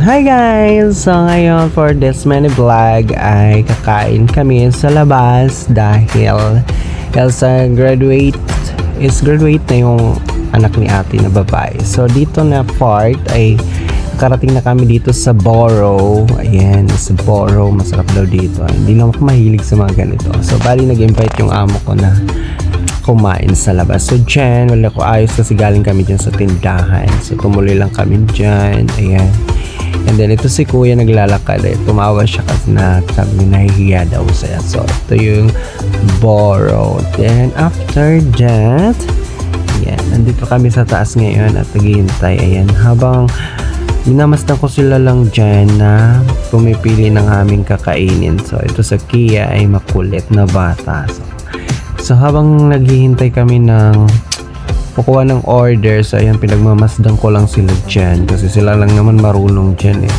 Hi guys! So ngayon for this mini vlog ay kakain kami sa labas dahil Elsa graduate na yung anak ni ate na babae. So dito na part ay karating na kami dito sa Boro. Ayan, sa Boro. Masarap daw dito. Hindi naman ako mahilig sa mga ganito. So bali nag-invite yung amo ko na kumain sa labas. So dyan, wala ko ayos kasi galing kami dyan sa tindahan. So tumuloy lang kami dyan. Ayan. And then ito si kuya naglalakad. Tumawa siya kasi na sabi nahihiya daw siya. So ito yung Boro. Then after that, ayan, nandito kami sa taas ngayon at naghihintay. Ayan, habang minamasdan ko sila lang dyan na pumipili ng aming kakainin. So ito sa Kia ay makulit na bata. So habang naghihintay kami ng kukuha ng order, so ayan, pinagmamasdan ko lang sila dyan kasi sila lang naman marunong dyan eh.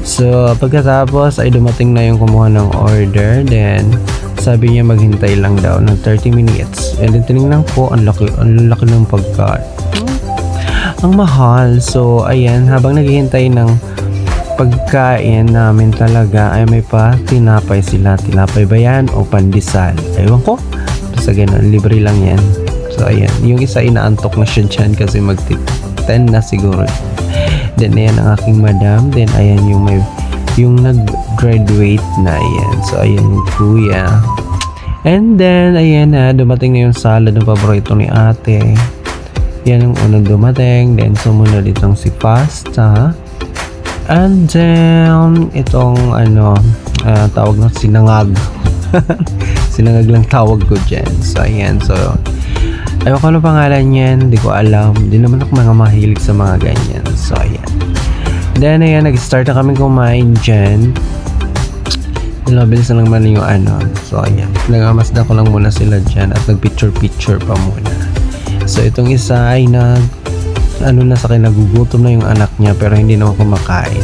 So pagkatapos ay dumating na yung kumuha ng order, then sabi niya maghintay lang daw ng 30 minutes. And then tinignan ko, ang laki ng pagkain. Ang mahal. So ayan, habang naghihintay ng pagkain namin talaga ay may pa tinapay sila. Tinapay ba yan o pandesal? Ewan ko. Sa ganun, libre lang yan. So ayan, yung isa inaantok na siya dyan kasi mag-10 na siguro. Then ayan ang aking madam. Then ayan yung nag-graduate na, ayan. So ayan yung kuya. And then ayan na, dumating na yung salad ng paborito ni ate. Yan ang unang dumating. Then sumunod itong si pasta. And then itong tawag na sinangag. Sinangag lang tawag ko dyan. So ayan, so ayaw ko ano pangalan yan, hindi ko alam, hindi naman ako mga mahilig sa mga ganyan. So ayan, then ayan, nag-start na kami kumain dyan. Bilabilis na lang man yung so ayan, nagamasdan ko lang muna sila dyan at nag-picture pa muna. So itong isa ay na sa akin, nagugutom na yung anak niya pero hindi naman kumakain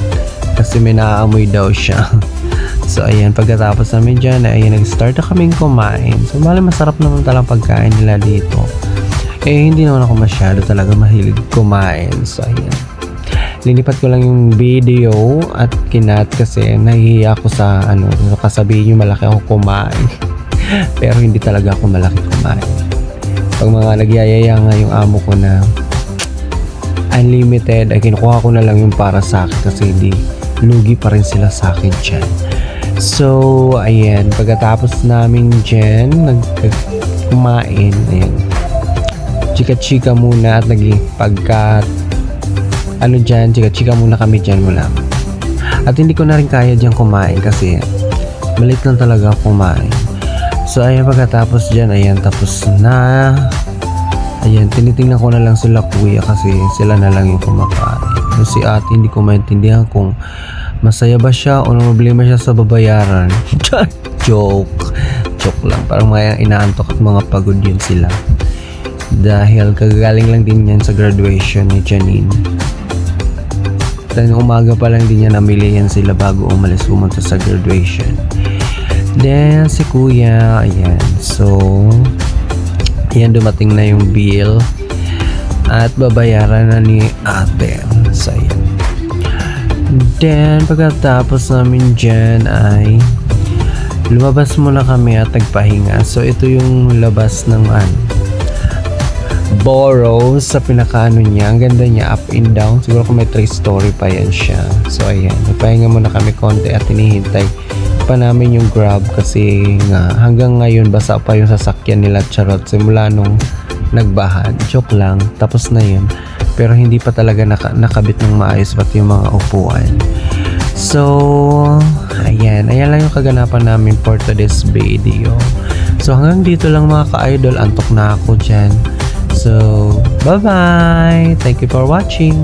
kasi may naaamoy daw siya. So ayan, pagkatapos namin dyan, ayan, nag-start na kaming kumain. So bali masarap naman talagang pagkain nila dito. Eh hindi naman ako masyado talaga mahilig kumain. So ayan, linipat ko lang yung video at kinat kasi nahihiya ako sa kasabihin yung malaki ako kumain. Pero hindi talaga ako malaki kumain. Pag mga nagyayaya nga yung amo ko na unlimited, ay kinukuha ko na lang yung para sa akin kasi hindi lugi pa rin sila sa akin dyan. So ayan, pagkatapos namin dyan nagkumain, ayan, chika-chika muna at chika-chika muna kami dyan muna. At hindi ko na rin kaya dyan kumain kasi malit lang talaga kumain. So ayan, pagkatapos dyan, ayan, tapos na. Ayan, tinitingnan ko na lang sila kuya kasi sila na lang yung kumakain. So si ate, hindi ko maintindihan kung masaya ba siya o problema siya sa babayaran. Joke lang, parang mga inaantok at mga pagod yun sila dahil kagaling lang din yan sa graduation ni Janine. Then umaga pa lang din niya namili yan sila bago umalis pumunta sa graduation. Then si kuya, ayan, so ayan, dumating na yung bill at babayaran na ni ate. So ayan, then pagkatapos namin dyan ay lumabas muna kami at nagpahinga. So ito yung labas ng Boro sa pinakaano niya. Ang ganda niya, up and down. Siguro kung may 3-story pa yan siya. So ayan, nagpahinga muna kami konti at hinihintay pa namin yung Grab kasi nga hanggang ngayon basa pa yung sasakyan nila, charot, simula nung nagbaha. Joke lang, tapos na yun. Pero hindi pa talaga nakabit ng maayos pati yung mga upuan. So ayan lang yung kaganapan namin for today's video. So hanggang dito lang mga ka-idol, antok na ako dyan. So bye bye, thank you for watching.